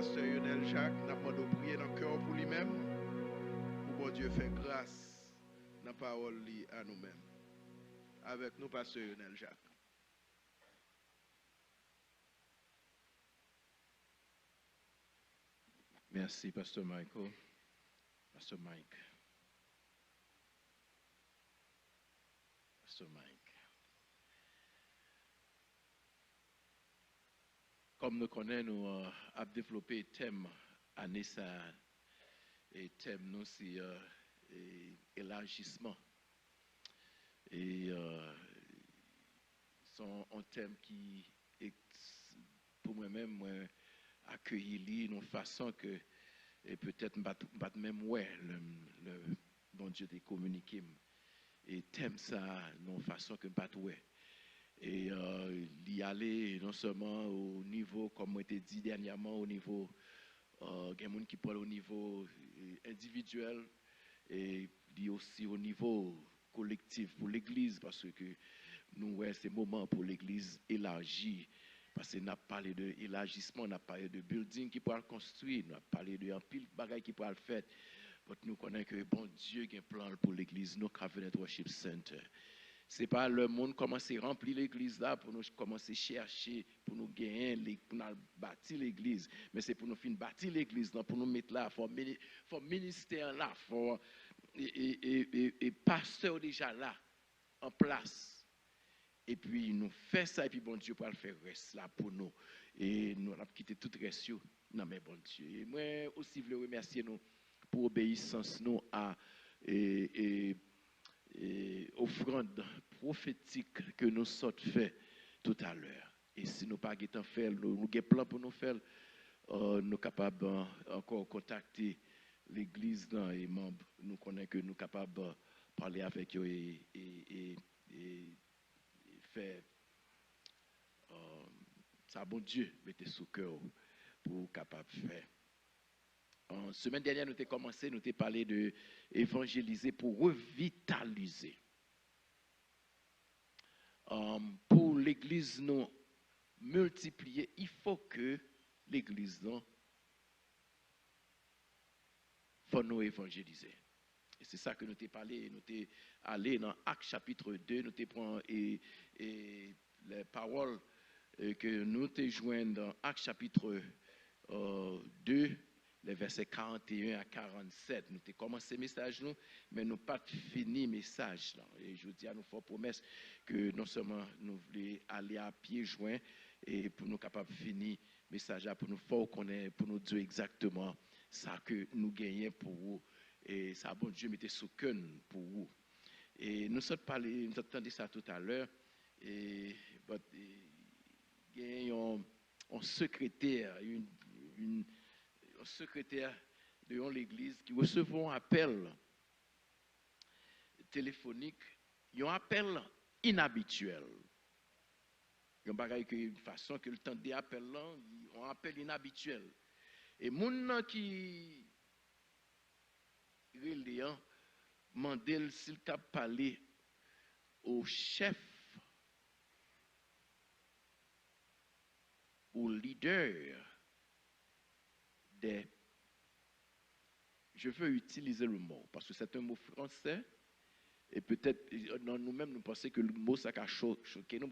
pasteur Yonel Jacques, nous avons prié dans le cœur pour lui-même, pour bon Dieu faire grâce dans la parole à nous-mêmes. Avec nous, pasteur Yonel Jacques. Merci, Pasteur Michael. Pasteur Mike. Pasteur Mike. Comme nous connaissons, nous avons développé un thème année ça. Et thème, nous, c'est élargissement. Et c'est un thème qui est, pour moi-même, moi, accueilli d'une façon que, et peut-être, même, ouais, le bon Dieu t'a communiqué. Et thème ça, d'une façon que, ouais. Et y aller non seulement au niveau, comme moi t'ai dit dernièrement, au niveau, il y a des gens qui parlent au niveau individuel et aussi au niveau collectif pour l'Église, parce que nous, ouais, c'est le moment pour l'Église élargie. Parce qu'on a parlé d'élargissement, on a parlé de building qui pourra construire, on a parlé de pile de bagages qui pourra le faire. Mais nous connaissons que bon Dieu a un plan pour l'Église, nous Covenant Worship Center. Ce n'est pas le monde commence à remplir l'église là pour nous commencer à chercher, pour nous gagner, pour nous bâtir l'église. Mais c'est pour nous finir bâtir l'église, pour nous mettre là, il faut ministère là, et pasteur déjà là, en place. Et puis nous faisons ça, et puis bon Dieu pour le faire reste là pour nous. Et nous avons quitté tout le reste. Non mais bon Dieu. Et moi aussi, je veux remercier nous pour l'obéissance nous à et offrande prophétique que nous sommes fait tout à l'heure. Et si nous n'avons pas fait, nous avons un plan pour nous faire, nous sommes capables encore contacter l'église et les membres. Nous connaissons que nous sommes capables de parler avec eux et faire ça, bon Dieu, mettez sous cœur pour capable de faire. En semaine dernière, nous avons commencé, nous avons parlé de évangéliser pour revitaliser. Pour l'église nous multiplier, il faut que l'église nous faut nous évangéliser. Et c'est ça que nous avons parlé, nous avons allé dans Actes chapitre 2, nous avons pris les paroles que nous avons jointes dans Actes chapitre 2, les versets 41 à 47. Nous avons commencé le message, mais nous n'avons pas fini le message. Et je dis à nous, faut promesse que non seulement nous voulons aller à pied joint et pour nous capables de finir le message, pour nous faut connaître, pour nous dire exactement ça que nous gagnons pour vous. Et ça, bon Dieu, mettez sous cœur pour vous. Et nous sommes parlé, nous entendu ça tout à l'heure. Et il y a un secrétaire, un secrétaire de l'église qui recevait un appel téléphonique, un appel inhabituel. Il y a une façon que le temps des appels là, un appel inhabituel. Et les gens qui demandé s'il t'a parlé au chef, au leader des... Je veux utiliser le mot, parce que c'est un mot français, et peut-être nous-mêmes nous pensons que le mot ça a choqué nous,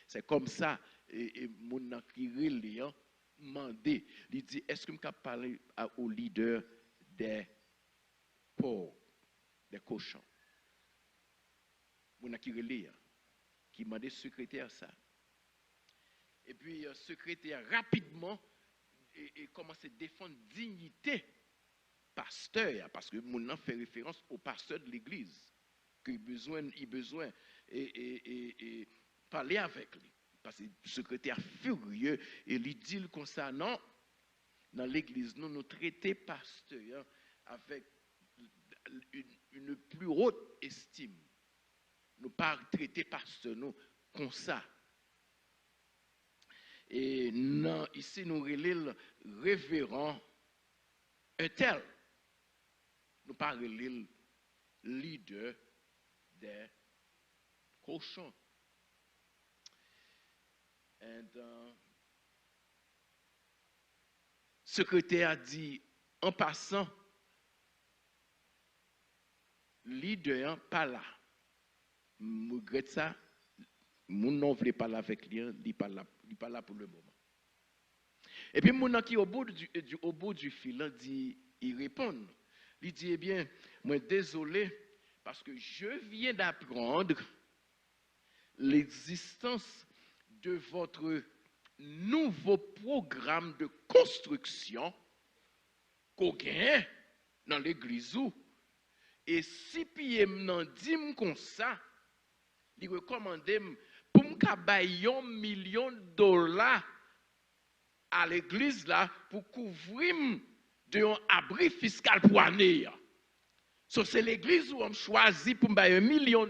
c'est comme ça, et mon qui demandé, il dit, est-ce que je peux parler au leader des porcs, des cochons? Mon qui demandé au secrétaire ça. Et puis, le secrétaire rapidement et commence à défendre dignité pasteur, parce que mon fait référence au pasteur de l'église, qu'il a besoin et parler avec lui. Parce que le secrétaire furieux, et lui dit comme ça, non, dans l'église, nous traitons pasteur avec une plus haute estime. Nous pas traiter pasteur nous comme ça. Et non, ici, nous relèvons révérend un tel. Nous pas relèvons leader des cochons. Et secrétaire a dit, en passant, leader pas là. Je regrette ça. Mon nom ne voulait pas là avec lui, il n'est pas là pour le moment. Et puis, mon qui au bout du fil, il répond. Il dit, eh bien, moi, désolé, parce que je viens d'apprendre l'existence de votre nouveau programme de construction qu'on gagne dans l'église. Et si puis m'en dit comme ça, il recommande pour me bailler $1 million à l'église là pour couvrir de un abri fiscal pour année. So, c'est l'église où on choisit pour me bailler $1 million.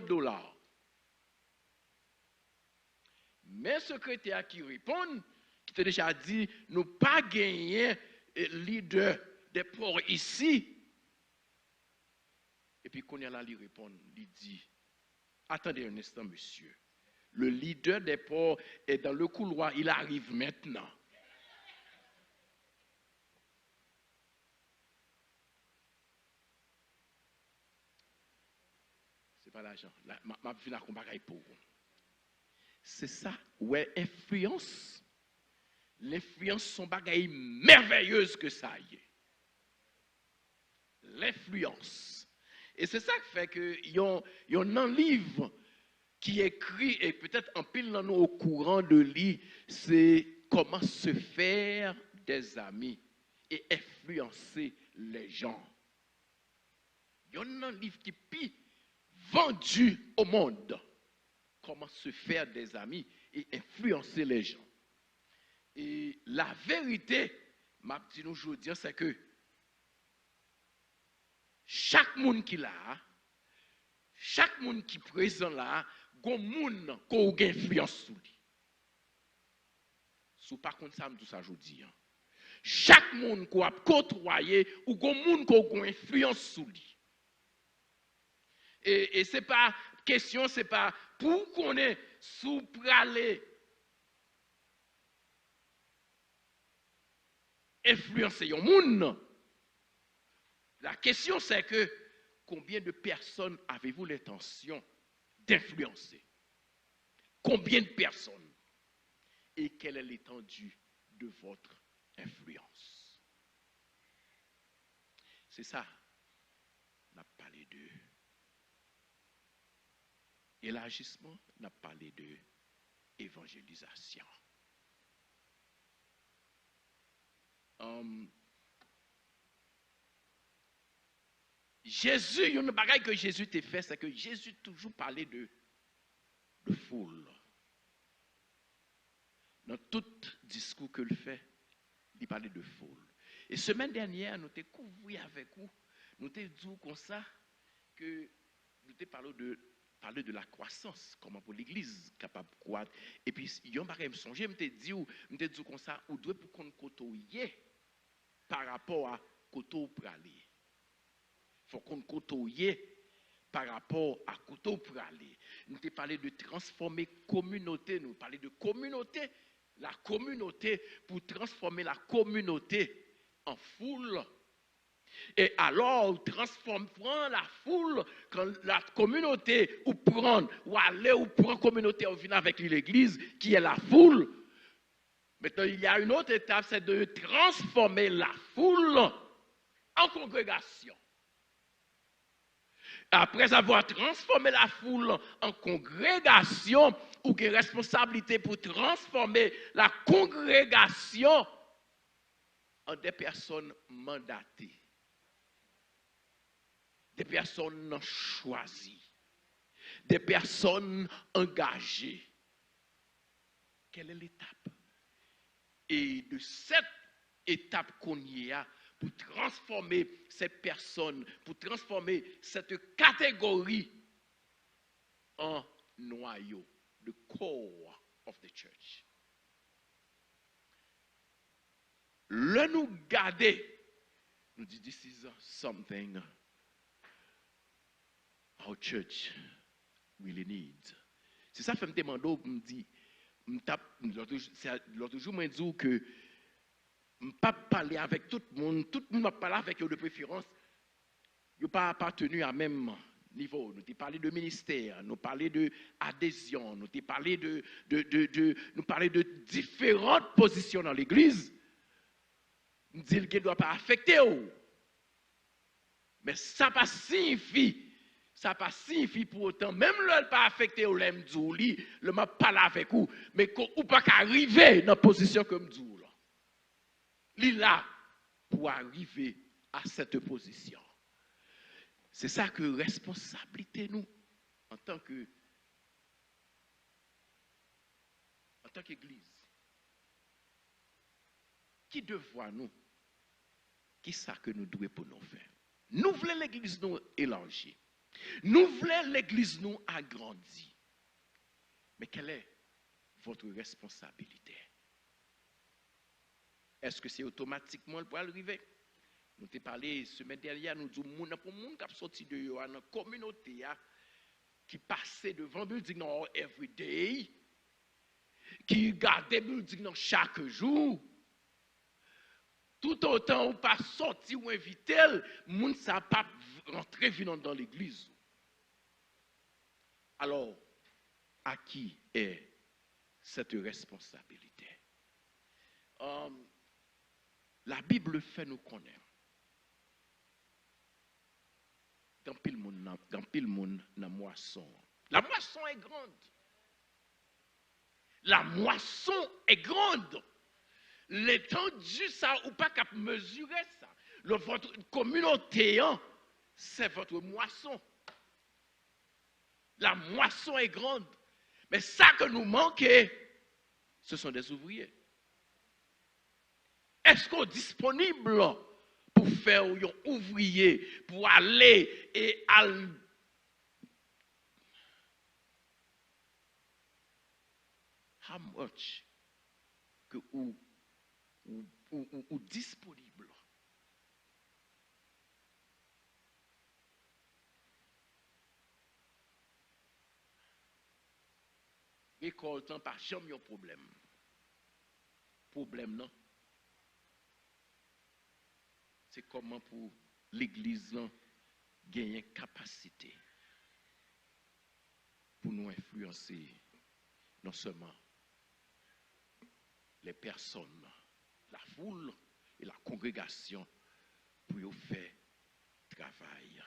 Mais secrétaire qui répond, qui t'a déjà dit, nous pas gagner leader des ports ici. Et puis, quand il y a là, il répond, il dit, attendez un instant, monsieur. Le leader des ports est dans le couloir, il arrive maintenant. C'est pas l'argent. Ma vie n'a pas pour vous. C'est ça, ouais, influence. L'influence sont bagaille merveilleuse que ça y est. L'influence. Et c'est ça qui fait que y a un livre qui écrit, et peut-être en pile dans nous au courant de lire, c'est comment se faire des amis et influencer les gens. Il y a un livre qui est vendu au monde. Comment se faire des amis et influencer les gens. Et la vérité, ma petite aujourd'hui, c'est que chaque monde qui là, chaque monde qui est présent là, gon monde qui a influence sur lui. Sous par contre ça me tout ça aujourd'hui. Chaque monde qui a côtoyé ou gon monde qui a influence sur lui. Et c'est pas question, c'est pas pour qu'on est sous praler influencer un monde. La question c'est que combien de personnes avez-vous l'intention d'influencer? Combien de personnes? Et quelle est l'étendue de votre influence? C'est ça. On a parlé de élargissement, on a parlé de évangélisation. Jésus, il y a une bagaille que Jésus t'a fait, c'est que Jésus toujours parlait de foule. Dans tout discours qu'il fait, il parlait de foule. Et semaine dernière, nous t'ai couvert avec vous, nous t'ai dit comme ça que nous t'ai parlé de la croissance, comment pour l'église capable de croître. Et puis, il y a un bagage, je me dit comme ça, ou doit pour qu'on côtoyer par rapport à côté pour aller. Il faut qu'on côtoyer par rapport à côté pour aller. Nous t'ai parlé de transformer communauté, nous parlé de communauté, la communauté pour transformer la communauté en foule. Et alors, prend la foule, quand la communauté, ou prendre, ou aller, ou prendre communauté, on vient avec l'église, qui est la foule. Maintenant, il y a une autre étape, c'est de transformer la foule en congrégation. Après avoir transformé la foule en congrégation, ou qui responsabilité pour transformer la congrégation en des personnes mandatées. Des personnes choisies, des personnes engagées. Quelle est l'étape? Et de cette étape qu'on y a pour transformer ces personnes, pour transformer cette catégorie en noyau, the core of the church. Le nous garder, nous dit, this is something our church really needs. C'est ça que je me demande, me dit, l'autre jour, je me dis que pas parler avec tout le monde va parler avec eux de préférence. Ils n'ont pas appartenu à même niveau. Nous avons parlé de ministère, nous parlé d'adhésion, nous avons parlé de différentes positions dans l'Église. Nous disons qu'il ne doit pas affecter. Mais ça pas signifie pour autant, même le pas affecté au l'aime djouli, le m'a parlé avec vous, mais ou pas qu'arriver dans la position comme djou là. Li là pour arriver à cette position. C'est ça que responsabilité nous en tant qu'Église. Qui devoir nous? Qui ça que nous devons pour nous faire? Nous voulons l'Église nous élargir. Nous voulons l'Église nous agrandir. Mais quelle est votre responsabilité? Est-ce que c'est automatiquement pour arriver? Nous t'ai parlé semaine dernière, nous disons pour monde qui a sorti de la communauté qui passait devant building non every day, qui gardait building non chaque jour. Tout autant ou pas sorti ou invité, moun ça pas rentrer dans l'église. Alors, à qui est cette responsabilité? La Bible fait nous connaître. Dans pile monde dans moisson. La moisson est grande. La moisson est grande. L'étendue, ça, ou pas qu'à mesurer ça. Votre communauté, c'est votre moisson. La moisson est grande. Mais ça que nous manquons, ce sont des ouvriers. Est-ce qu'on est disponible pour faire un ouvrier, pour aller et how much que ou disponible? Récoltant par jamais un problème. Problème non. C'est comment pour l'Église gagner capacité pour nous influencer non seulement les personnes, la foule et la congrégation pour faire travail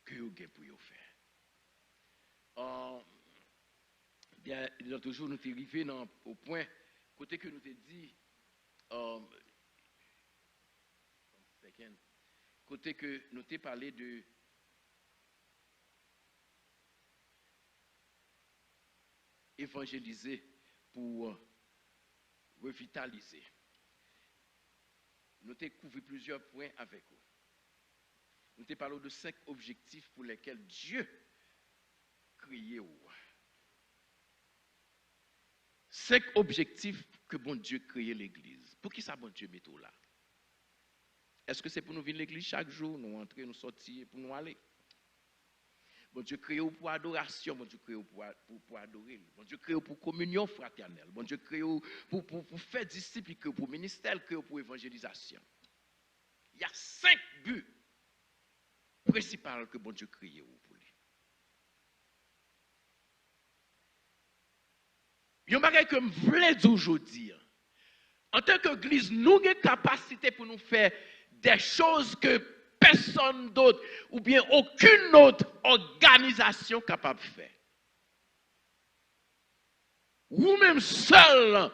que vous avez pour faire. L'autre jour, nous sommes arrivés au point, côté que nous t'ai dit, côté que nous t'ai parlé de évangéliser pour revitaliser. Nous t'ai couvert plusieurs points avec vous. Nous t'ai parlé de 5 objectifs pour lesquels Dieu créé. 5 objectifs que bon Dieu créé l'Église. Pour qui ça bon Dieu met là? Est-ce que c'est pour nous venir à l'église chaque jour, nous entrer, nous sortir, pour nous aller? Bon Dieu créé pour adoration, bon Dieu créé pour adorer. Bon Dieu créé pour communion fraternelle. Bon Dieu créé pour faire disciples, pour ministère, pour évangélisation. Il y a 5 buts principaux que bon Dieu créé pour lui. Il y a un bagage que je voulais dire aujourd'hui. En tant qu'église, nous avons une capacité pour nous faire des choses que personne d'autre ou bien aucune autre organisation capable de faire. Ou même seul,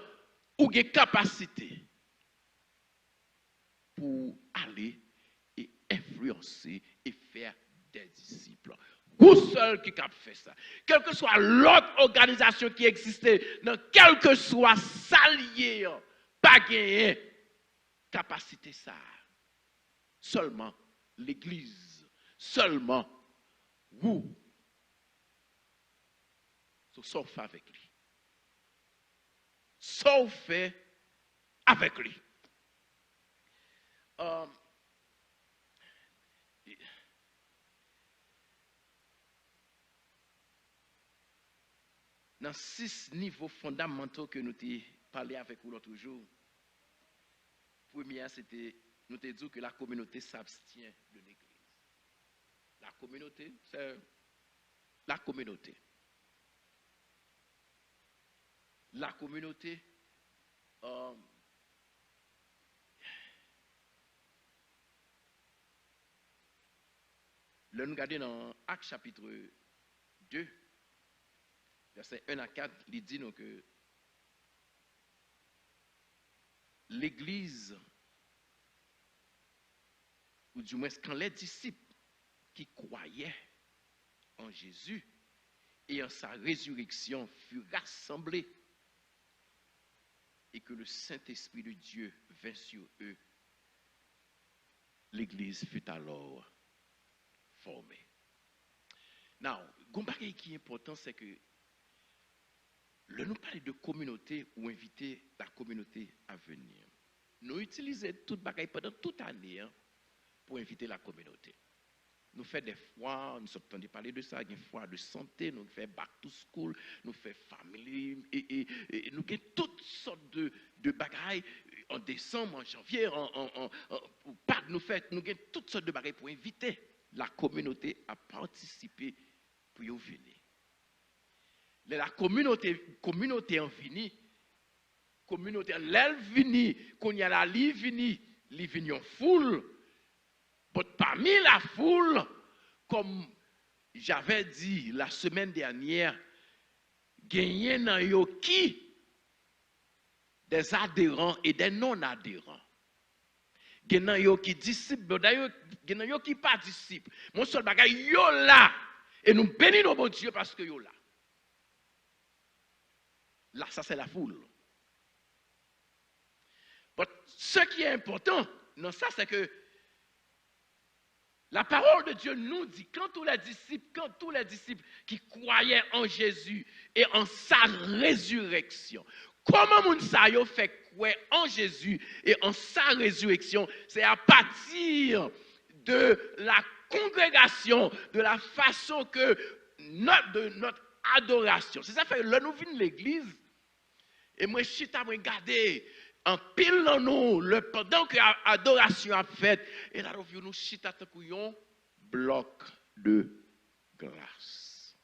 ou avez capacité pour aller et influencer et faire des disciples. Vous seul qui cap fait ça. Quelle que soit l'autre organisation qui existait, dans quel que soit s'allier, pas gagner capacité ça. Seulement l'Église, seulement vous. Sauf avec lui. Sauf avec lui. Dans 6 niveaux fondamentaux que nous avons parlé avec vous l'autre jour, première, c'était, nous te dit que la communauté s'abstient de l'église. La communauté, c'est la communauté. La communauté, là, nous regardons dans Actes chapitre 2, versets 1 à 4, il dit nous que l'église, ou du moins quand les disciples qui croyaient en Jésus et en sa résurrection furent rassemblés et que le Saint-Esprit de Dieu vint sur eux, l'église fut alors formée. Now, ce qui est important, c'est que nous parlons de communauté ou inviter la communauté à venir. Nous utilisons toute bagaille pendant toute année pour inviter la communauté. Nous faisons des foires, nous sommes en train de parler de ça, des foires de santé, nous faisons back to school, nous faisons family, et nous avons toutes sortes de bagailles en décembre, en janvier, en Pâques, nous avons toutes sortes de bagailles pour inviter la communauté à participer pour y venir. La communauté en vini, communauté l'elle vini, qu'on y a la li vini en foule. Parmi la foule, comme j'avais dit la semaine dernière, gagné dans yo qui des adhérents et des non-adhérents. Gagné yo qui disciples, d'ailleurs gagné yo qui pas disciples. Mon seul bagage yo là et nous bénissons bon Dieu parce que yo là. Là ça c'est la foule. Mais ce qui est important dans ça c'est que la parole de Dieu nous dit, quand tous les disciples qui croyaient en Jésus et en sa résurrection, comment moun sa yo fait croire en Jésus et en sa résurrection, c'est à partir de la congrégation, de la façon que de notre adoration. C'est ça fait là nous venons l'église et moi chita moi regarder en pile dans nous, pendant que l'adoration a fait, et là, nous chita un bloc de glace.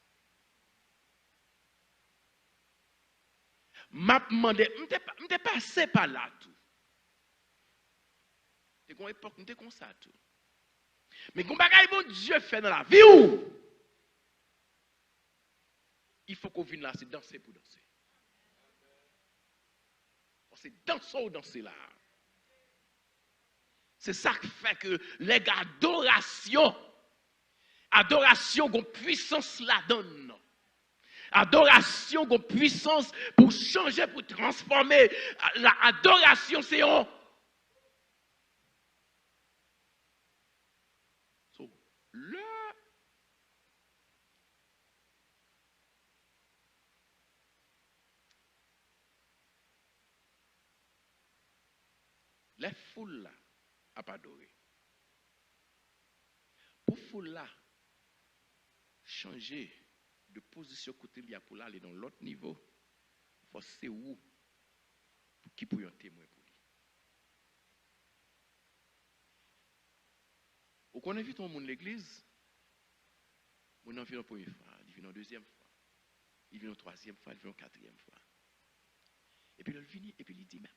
M'a demandé, m'te passé par là tout. C'est une époque, m'te comme ça tout. Mais quand bagaille bon Dieu fait dans la vie, il faut qu'on vienne là, c'est danser pour danser. C'est danser là. C'est ça qui fait que les adoration une puissance la donne. Adoration une puissance pour changer, pour transformer. La adoration c'est un. So, les foules là à pas adorer. Pour foule là changer de position côté lié pour aller dans l'autre niveau, faut c'est où pour qui pour un témoin pour lui. Ou qu'on invite tout le monde l'église, on en vient la première fois, il vient la deuxième fois, il vient la troisième fois, il vient la quatrième fois. Et puis il vient et puis il dit mais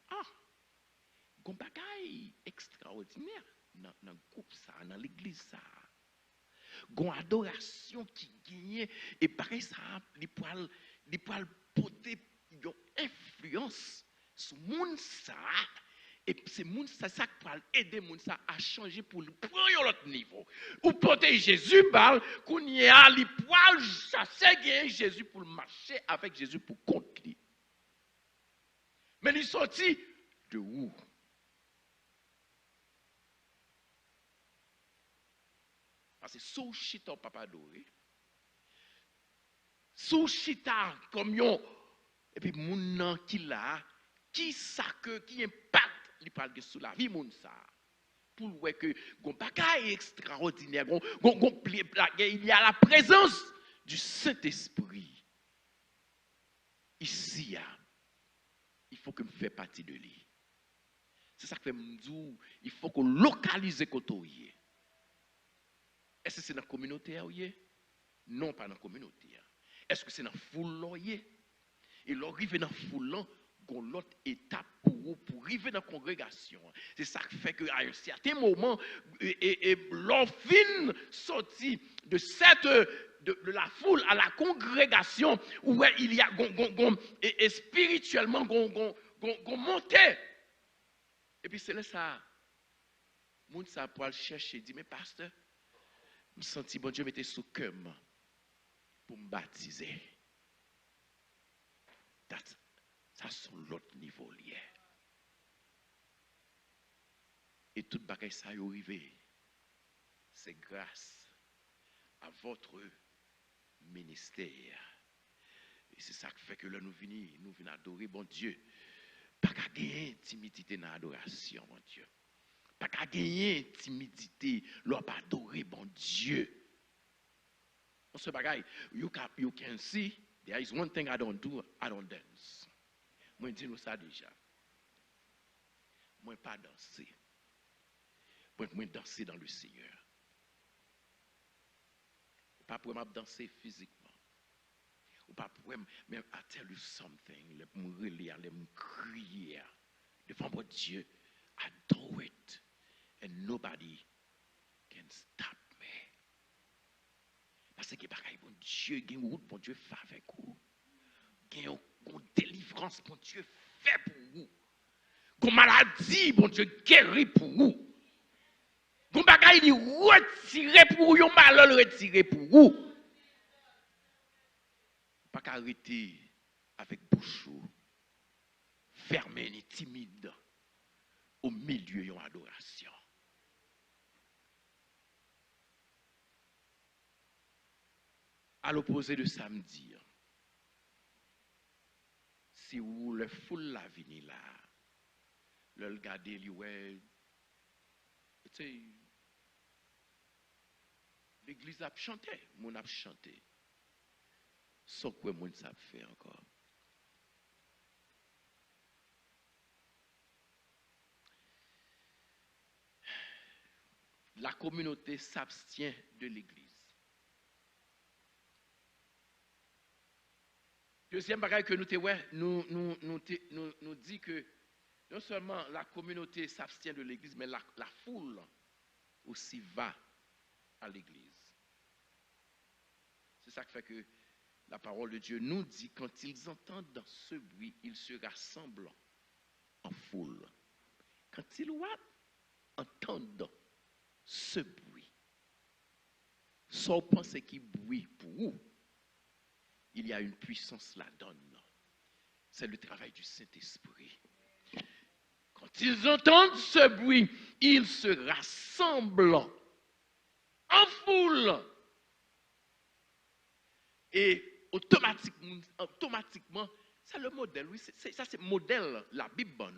gon bagay extraordinaire dans le groupe ça, dans l'église ça. Gon adoration qui gagne et pareil ça, les poils porter une influence sur monde ça et c'est monde ça qui va aider monde ça à changer pour prendre l'autre niveau. Ou porter Jésus parle qu'on y a les poils chasser gagner Jésus pour marcher avec Jésus pour conquérir. Mais il sorti de où? Parce que sous chita papa adoré, sous chita comme yon, et puis moun qui là, qui ça que qui impact il parle sur la vie moun ça. Pour voir que gon bagay extraordinaire, il y a la présence du Saint-Esprit. Ici il faut que me fait partie de lui. C'est ça que fait m'dou, il faut qu'on localise côté. Est-ce que c'est dans la communauté? Non, pas dans la communauté. Est-ce que c'est dans la foule? Et l'arrivée dans la foule, on a l'autre étape pour arriver dans la congrégation. C'est ça qui fait qu'à un certain moment, l'enfin sorti de la foule à la congrégation, où il y a et spirituellement on montait. Et puis c'est là ça, moun ça pour le chercher, dit mais pasteur, je me sens bon Dieu mettait sous cœur pour me baptiser. Ça sont l'autre niveau lié. Et tout bagage ça y arrivé, c'est grâce à votre ministère. Et c'est ça qui fait que là nous venons adorer bon Dieu. Pas qu'à gagner timidité dans l'adoration, mon Dieu. Pas qu'à gagner timidité, l'on pas adorer bon Dieu. On se bagaille, you can see, there is one thing I don't do, I don't dance. Moi, je dis ça déjà. Moi, pas danser. Moi, danser dans le Seigneur. Pas pour me danser physiquement. Ou pas pour me tell you something, me relire, me crier devant mon Dieu. I do it. And nobody can stop me. Parce que bon Dieu, il y a une route, bon Dieu fait avec vous. Il y a une délivrance, bon Dieu fait pour vous. Une maladie, bon Dieu guérit pour vous. Une bagaille, il retire pour vous, un malheur retiré pour vous. Pas qu'arrêter avec bouche fermé ni timide au milieu de l'adoration. À l'opposé de samedi, si vous le foule la vini là, le regarder lui ouais, l'église a chanté, mon a chanté. Sans quoi mon ça fait encore. La communauté s'abstient de l'église. Deuxième bagage que nous dit que non seulement la communauté s'abstient de l'église, mais la foule aussi va à l'église. C'est ça qui fait que la parole de Dieu nous dit, quand ils entendent ce bruit, ils se rassemblent en foule. Quand ils entendent ce bruit, sans penser qu'il bruit pour vous, il y a une puissance là-dedans. C'est le travail du Saint-Esprit. Quand ils entendent ce bruit, ils se rassemblent en foule. Et automatiquement, c'est le modèle. Oui, ça, c'est le modèle, la Bible.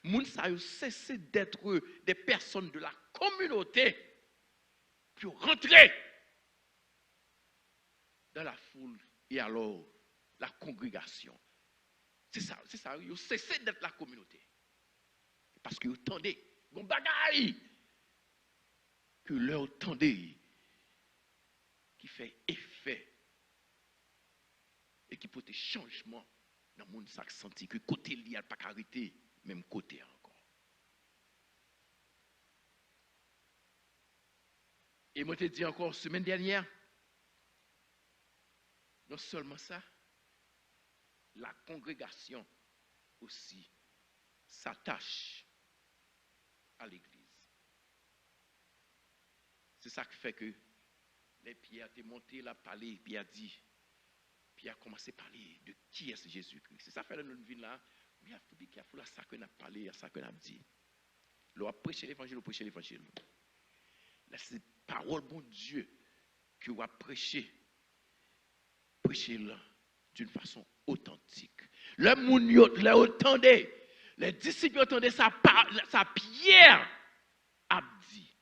Moun sa yo cessé d'être des personnes de la communauté pour rentrer dans la foule et alors la congrégation. C'est ça. Ils ont cessé d'être la communauté. Parce que vous entendez, bon bagaille, que leur entendez, qui fait effet et qui peut être changement dans le monde, ça senti que côté il n'y a pas qu'arrêter, même côté encore. Et moi, je te dis encore, semaine dernière, non seulement ça, la congrégation aussi s'attache à l'église. C'est ça qui fait que les Pierre étaient montés, il a parlé, Pierre a dit, Pierre a commencé à parler de qui est Jésus-Christ. C'est ça qui fait dans notre vie là, we have to be careful à ça qu'on a parlé, à ça qu'on a dit. L'on a prêché l'évangile, Là, c'est parole bon Dieu que vous a prêché là d'une façon authentique. Le moun yo, les disciples entendaient ça Pierre a dit.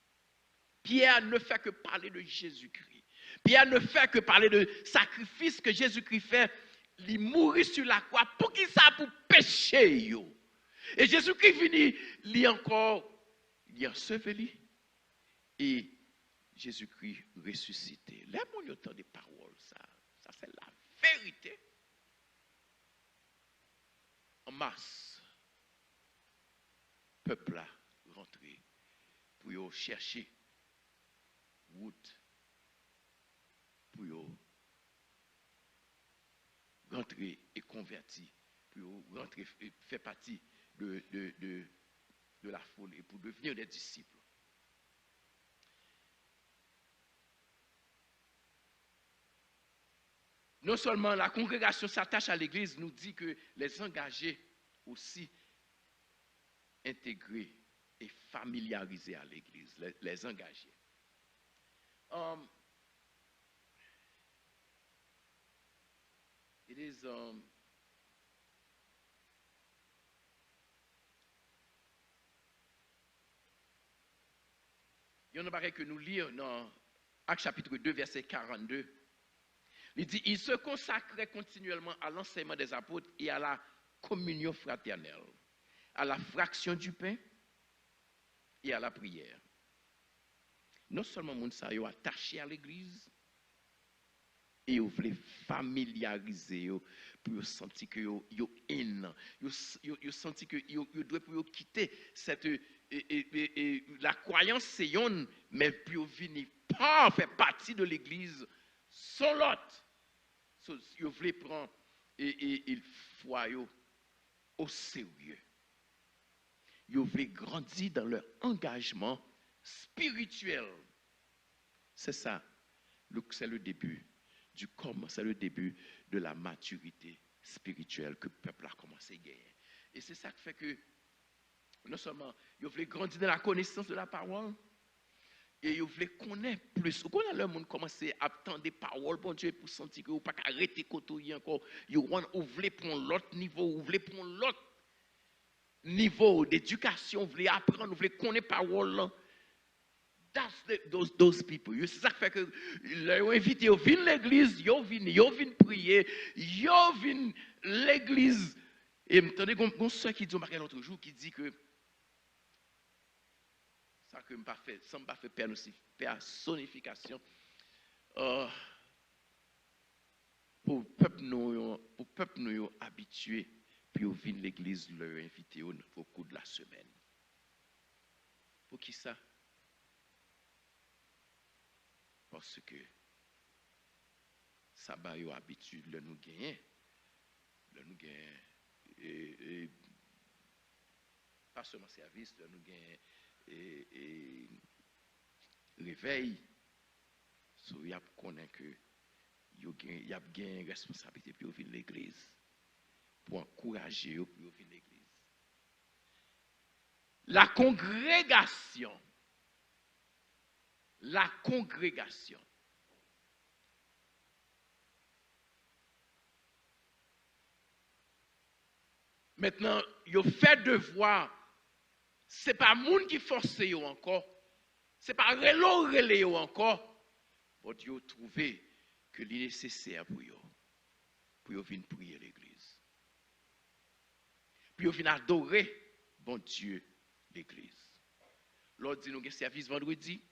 Pierre ne fait que parler de Jésus-Christ. Pierre ne fait que parler de sacrifice que Jésus-Christ fait, il mourit sur la croix pour qui ça pour pécher yo. Et Jésus-Christ venu, il encore, il enseveli. Et Jésus-Christ ressuscité. Là, mon autant des paroles, ça c'est la vérité. En masse, peuple a rentré pour chercher route, pour rentrer et convertir, pour rentrer et faire partie de la foule et pour devenir des disciples. Non seulement la congrégation s'attache à l'église, nous dit que les engagés aussi intégrés et familiarisés à l'église, les engagés. It is il y en a pareil que nous lisons dans Actes chapitre 2, verset 42. Il dit, il se consacrait continuellement à l'enseignement des apôtres et à la communion fraternelle, à la fraction du pain et à la prière. Non seulement les gens sont attachés à l'église, et ils veulent familiariser pour sentir que ils haine, ils sentir que ils doivent quitter cette la croyance c'est yon, mais pour venir pas faire partie de l'église sans l'autre. Ils veulent prendre et foi au sérieux. Ils veulent grandir dans leur engagement spirituel. C'est ça, c'est le début du comment, c'est le début de la maturité spirituelle que le peuple a commencé à gagner. Et c'est ça qui fait que, non seulement, ils veulent grandir dans la connaissance de la parole, et ils veulent connaître plus. Quand le monde commence à attendre des paroles, bon Dieu, pour sentir que vous ne pouvez pas arrêter de côtoyer encore, vous voulez prendre l'autre niveau, vous voulez prendre l'autre niveau d'éducation, vous voulez apprendre, vous voulez connaître la parole. That's those people. C'est ça qui fait que ils invité, ils viennent l'église, ils viennent prier, ils viennent l'église. Et attendez, une soeur qui dit l'autre jour, qui dit que ça que m'a fait, ça m'a fait personnification. Pour peuple nous habitué, puis ils viennent l'église, leur invité au cours de la semaine. Pour qui ça? Parce que ça va y habitude de nous gagner. Et pas seulement service, de nous gagner et réveil. So, il y a connaît que il y a gagné une responsabilité pour venir l'église, pour encourager pour venir l'église. La congrégation. Maintenant, il fait devoir. Ce n'est pas le monde qui force encore. Ce n'est pas relais encore. Mais Dieu a trouvé que c'est nécessaire pour venir prier l'église. Pour venir adorer bon Dieu l'église. L'autre dit nous avons service vendredi.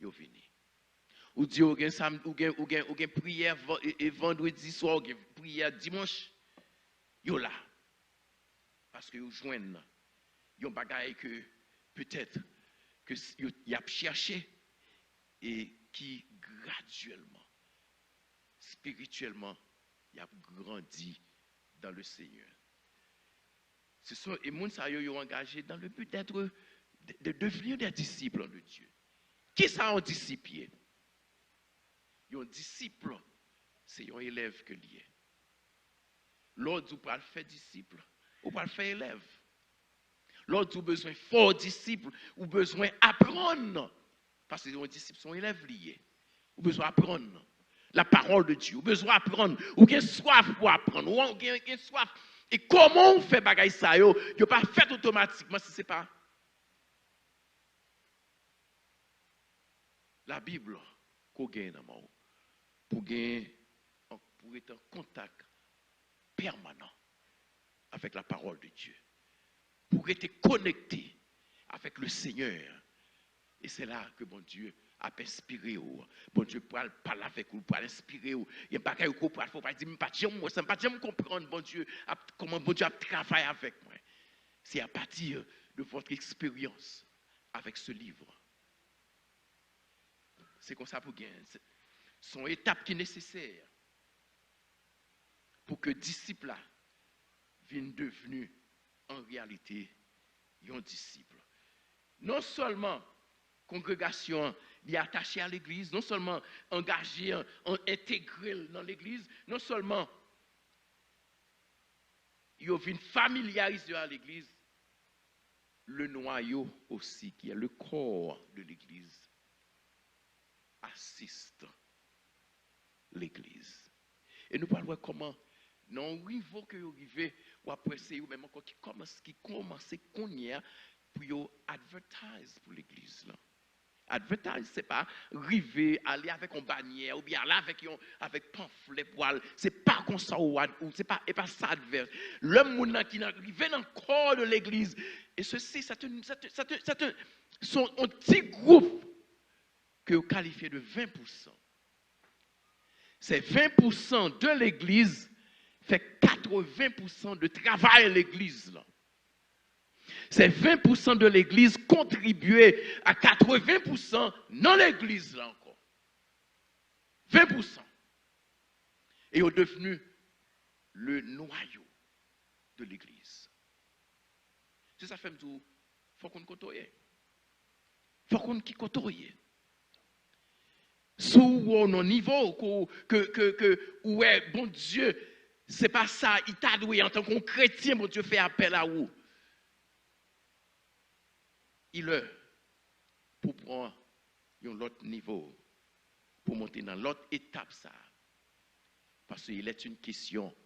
Yo vini. Ou dit ou gen prière vendredi soir, ou gen prière dimanche, yo là. Parce que yo joignent yon bagaille que peut-être que y a cherché et qui graduellement spirituellement y a grandi dans le Seigneur. Ce sont les gens qui sont engagés dans le but de devenir des disciples de Dieu. Qui ça un disciple? Un disciple, c'est un élève que lié. L'autre, vous pouvez le faire disciple, ou pas le faire élève. L'autre, vous avez besoin de fort disciple, ou besoin d'apprendre. Parce que les disciples sont élèves liés. Vous avez besoin d'apprendre la parole de Dieu. Vous avez besoin d'apprendre. Vous avez soif pour apprendre. Vous avez soif. Et comment on fait bagaille ça? Vous ne pas fait automatiquement si ce n'est pas la Bible qu'on gagne pour être en contact permanent avec la parole de Dieu. Pour être connecté avec le Seigneur. Et c'est là que bon Dieu a inspiré. Bon Dieu parle avec vous, pour inspirer. Il n'y a pas qu'à vous parler, il ne faut pas dire, moi, ça ne pas comprendre bon Dieu, comment bon Dieu a travaillé avec moi. C'est à partir de votre expérience avec ce livre. C'est comme ça pour gagner. Sont étapes qui sont nécessaires pour que disciples là viennent devenus en réalité un disciple. Non seulement congrégation est attachée à l'église, non seulement engagée, intégrée dans l'église, non seulement ils viennent familiariser à l'église, le noyau aussi, qui est le corps de l'église, assiste l'église. Et nous parlons comment, dans le niveau que vous arrivez, ou après c'est vous même encore qui commence qu'on y a pour advertise pour l'église là. Advertise, c'est pas arriver, aller avec une bannière ou bien aller avec pamphlet poil. C'est pas comme ça ou c'est pas ça adverse. Le monde qui arrive dans le corps de l'église. Et ceci, c'est un petit groupe que vous qualifiez de 20%. C'est 20% de l'église fait 80% de travail à l'église là. C'est 20% de l'église contribué à 80% dans l'église là encore. 20%. Et est devenu le noyau de l'église. C'est ça fait tout. Faut qu'on côtoie. Faut qu'on qui côtoie. Sous un niveau que ouais bon Dieu, c'est pas ça, il t'a doué en tant que chrétien, bon Dieu fait appel à vous. Il est pour prendre un autre niveau, pour monter dans l'autre étape ça. Parce qu'il est une question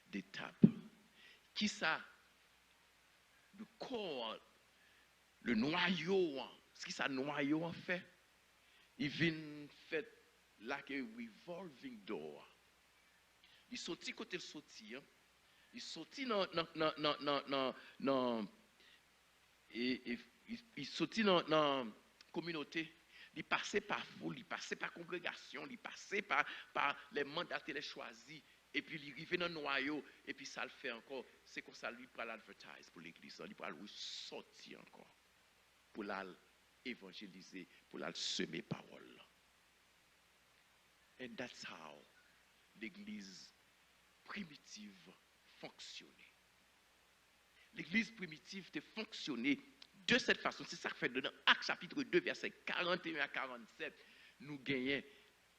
d'étape. Qui ça? Le corps, le noyau, ce qui ça noyau en fait? Il vient fait là que revolving door. Il sortit côté sorti, il sortit dans il sortit dans la communauté, il passait par foule, il passait par congrégation, il passait par les mandatés, les choisis, et puis il arrivait dans le noyau, et puis ça le fait encore. C'est comme ça, lui, pour l'advertise pour l'église, il pour sortir encore, pour l'évangéliser, pour la semer parole. And that's how l'église primitive fonctionnait. L'église primitive était fonctionnée de cette façon. C'est ça que fait dans Actes chapitre 2, versets 41 à 47, nous gagnons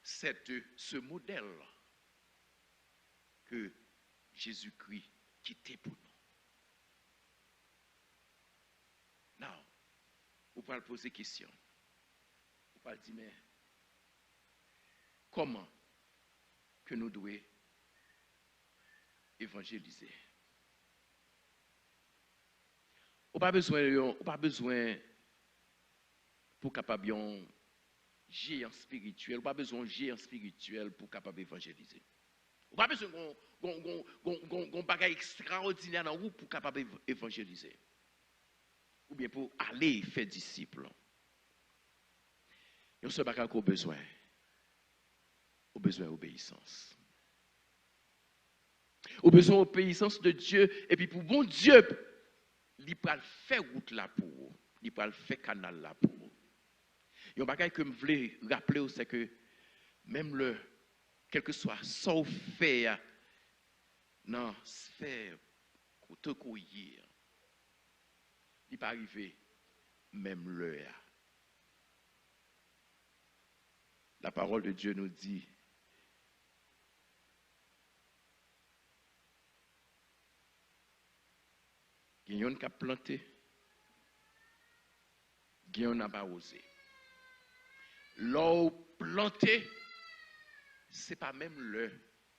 ce modèle que Jésus-Christ quittait pour nous. Now, vous pouvez poser question. Vous pouvez dire, mais comment que nous devons évangéliser? On n'a pas besoin pour capable un géant spirituel, on n'a pas besoin d'un géant spirituel pour capable évangéliser. On n'a pas besoin d'un bagage extraordinaire dans vous pour capable évangéliser. Ou bien pour aller faire disciple. Il y a ce bagage qu'on a besoin. On a besoin d'obéissance. On a besoin d'obéissance de Dieu. Et puis pour bon Dieu, il peut faire route là pour vous. Il peut faire canal là pour vous. Il y a un bagage que je voulais rappeler, c'est que même quel que soit sauf faire dans la sphère côté couillir, il peut arriver même l'heure. La parole de Dieu nous dit qu'il y a un qui a planté, qu'il y a un qui n'a pas osé. L'eau plantée, ce n'est pas même le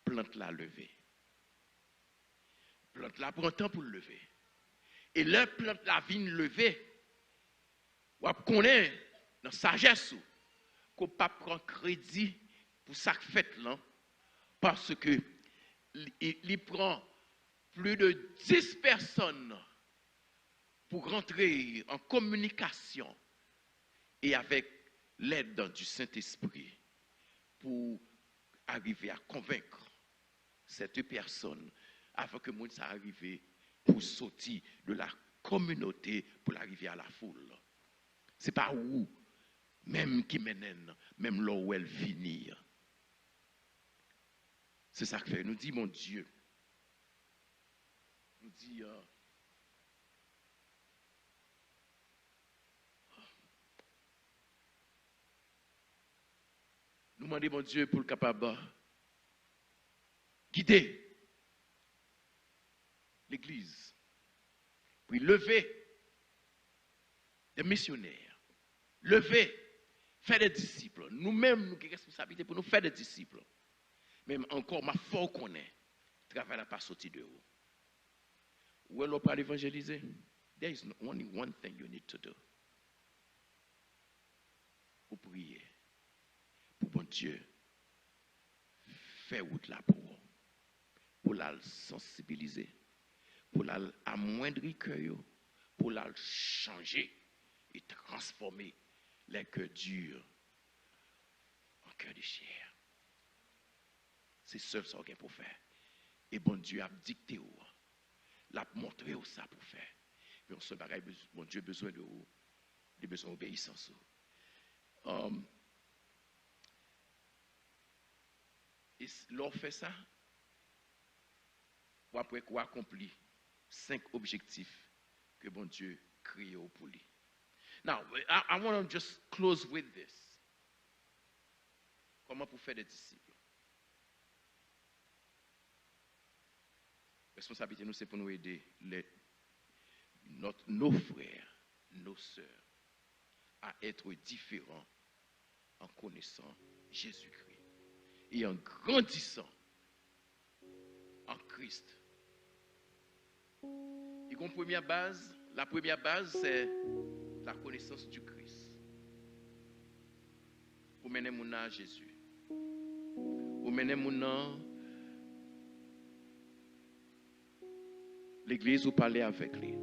plante la lever. Plante la prend temps pour le lever. Et le plante la vigne lever, on connaît dans la sagesse qu'on ne peut pas prendre crédit pour ça fait là, parce que il prend plus de 10 personnes pour rentrer en communication et avec l'aide du Saint-Esprit pour arriver à convaincre cette personne afin que monde ça arrive pour sortir de la communauté pour arriver à la foule. C'est pas où même qui mène même là où elle finit. C'est ça que fait. Nous dit mon Dieu. Nous dit nous demandons mon Dieu pour le capable guider l'Église, puis lever des missionnaires, lever, faire des disciples. Nous-mêmes, nous avons une responsabilité pour nous faire des disciples. Même encore, ma foi qu'on est, le travail n'a pas sorti de haut. Où est-ce qu'on évangéliser? There is only one thing you need to do. Pour prier, pour bon Dieu, faire route là pour la sensibiliser, pour la amoindrir cœur, pour la changer et transformer les cœurs durs en cœur de chair. C'est seul ça qu'on peut faire. Et bon Dieu a dicté ou, l'a montré où ça pour faire. Mais on se bagaille, bon Dieu a besoin de vous, il a besoin d'obéissance. Et l'on fait ça, ou après qu'on accomplit 5 objectifs que bon Dieu crée pour lui. Now, I want to just close with this. Comment pour faire des disciples? Responsabilité nous, c'est pour nous aider nos frères, nos sœurs à être différents en connaissant Jésus-Christ et en grandissant en Christ. Et comme première base, la première base, c'est la connaissance du Christ. Vous menez mon à Jésus. Vous menez mon à l'église, vous parlez avec lui.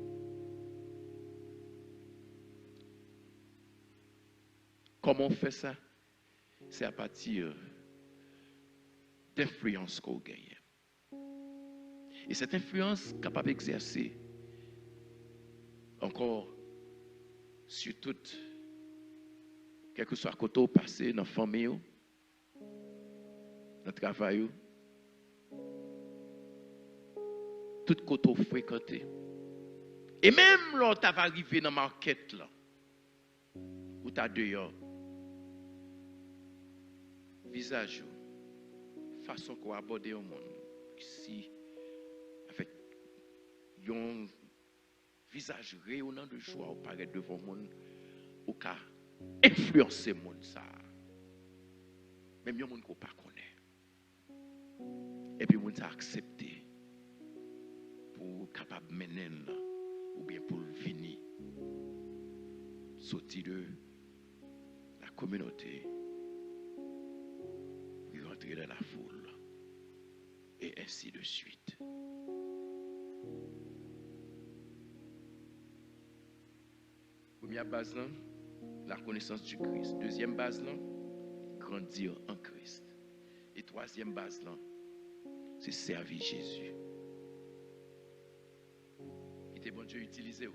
Comment on fait ça? C'est à partir d'influence qu'on gagne. Et cette influence capable d'exercer encore sur toute, quel que soit le côté passé dans la famille, dans le travail, tout côté fréquenté. Et même là, tu vas arriver dans la market, là, où tu as dehors, visage, façon qu'on aborde au monde, si, avec un visage rayonnant de joie, on paraît devant le monde, au cas influencer le monde, ça. Même il y a des gens qui ne pas connaît. Et puis, les gens ont accepté pour capable de mener là, ou bien pour venir sortir de la communauté et rentrer dans la foule. Et ainsi de suite. Première base, là, la connaissance du Christ. Deuxième base, là, grandir en Christ. Et troisième base, là, c'est servir Jésus. Il était bon Dieu utilisé.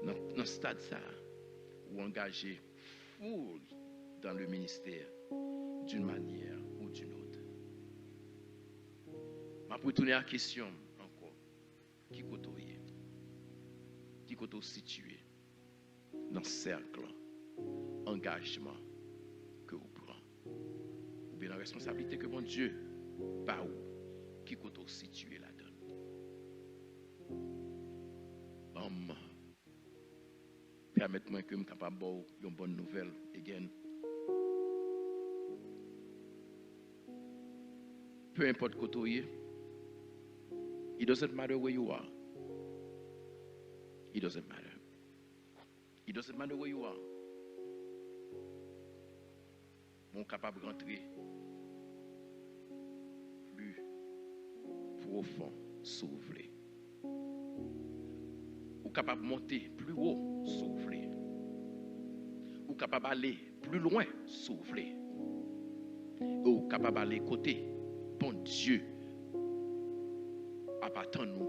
Dans ce stade, ça, ou engagé full dans le ministère d'une manière ou d'une autre. Je vais retourner à la question encore. Qui côtoie? Qui côtoie situé dans ce cercle, engagement que vous prenez? Ou bien la responsabilité que mon Dieu, par où, qui côtoie situé là-dedans? Permettez-moi que je sois capable de vous une bonne nouvelle. Again. Peu importe côté, it doesn't matter where you are. It doesn't matter. It doesn't matter where you are. Mon capable de rentrer plus profond, souffler. Ou capable de monter plus haut, souffler. Ou capable d'aller plus loin, souffler. Ou capable d'aller côté, bon Dieu, attend nous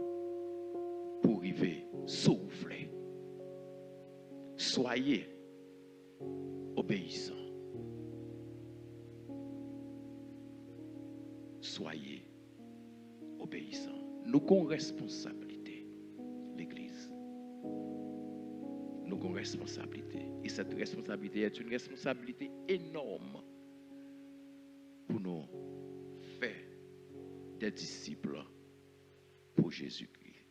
pour arriver, souffler. Soyez obéissants. Soyez obéissants. Nous avons responsabilité, l'Église. Nous avons responsabilité. Et cette responsabilité est une responsabilité énorme pour nous faire des disciples pour Jésus-Christ.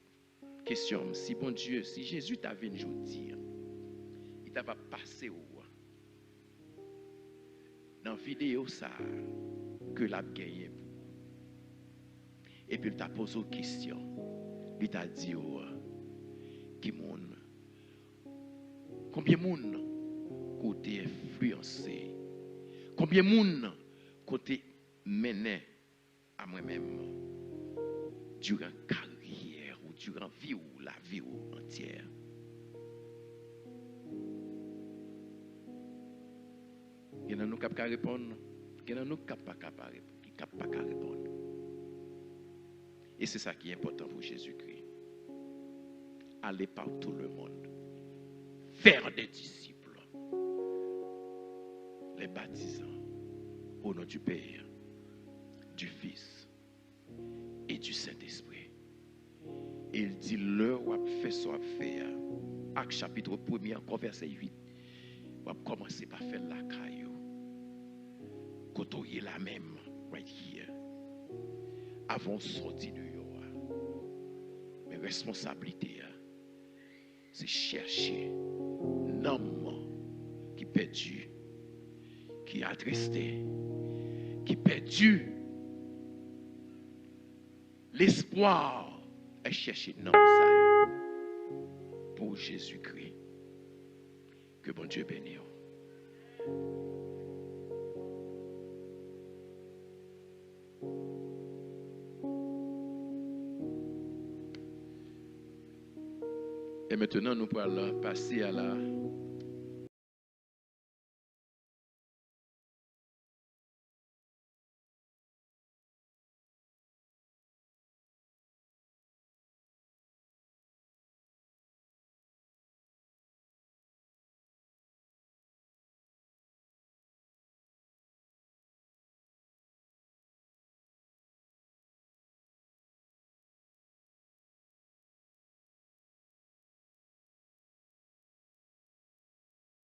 Question, si bon Dieu, si Jésus t'avait une journée, il t'a passé au dans la vidéo ça que l'a gagné. Et puis il t'a posé une question. Il t'a dit qui monde combien de monde côté influencé, combien de monde côté mené à moi-même durant carrière ou durant vie ou la vie entière. Il y en a nous qui ne répondre, il y en a nous qui ne pas répondre. Et c'est ça qui est important pour Jésus-Christ. Aller par tout le monde, faire des disciples, les baptisant au nom du Père, du Fils et du Saint-Esprit. Il dit, l'heure où fait ce qu'on fait, Acte chapitre 1er, encore verset 8, on va commencer par faire la caillou. Côtoyer la même, right here. Avant de sortir de yo. Mes responsabilités, c'est chercher un homme qui est perdu, qui est attristé, qui est perdu. L'espoir est chercher un homme pour Jésus-Christ. Que bon Dieu bénisse. Et maintenant, nous allons passer à la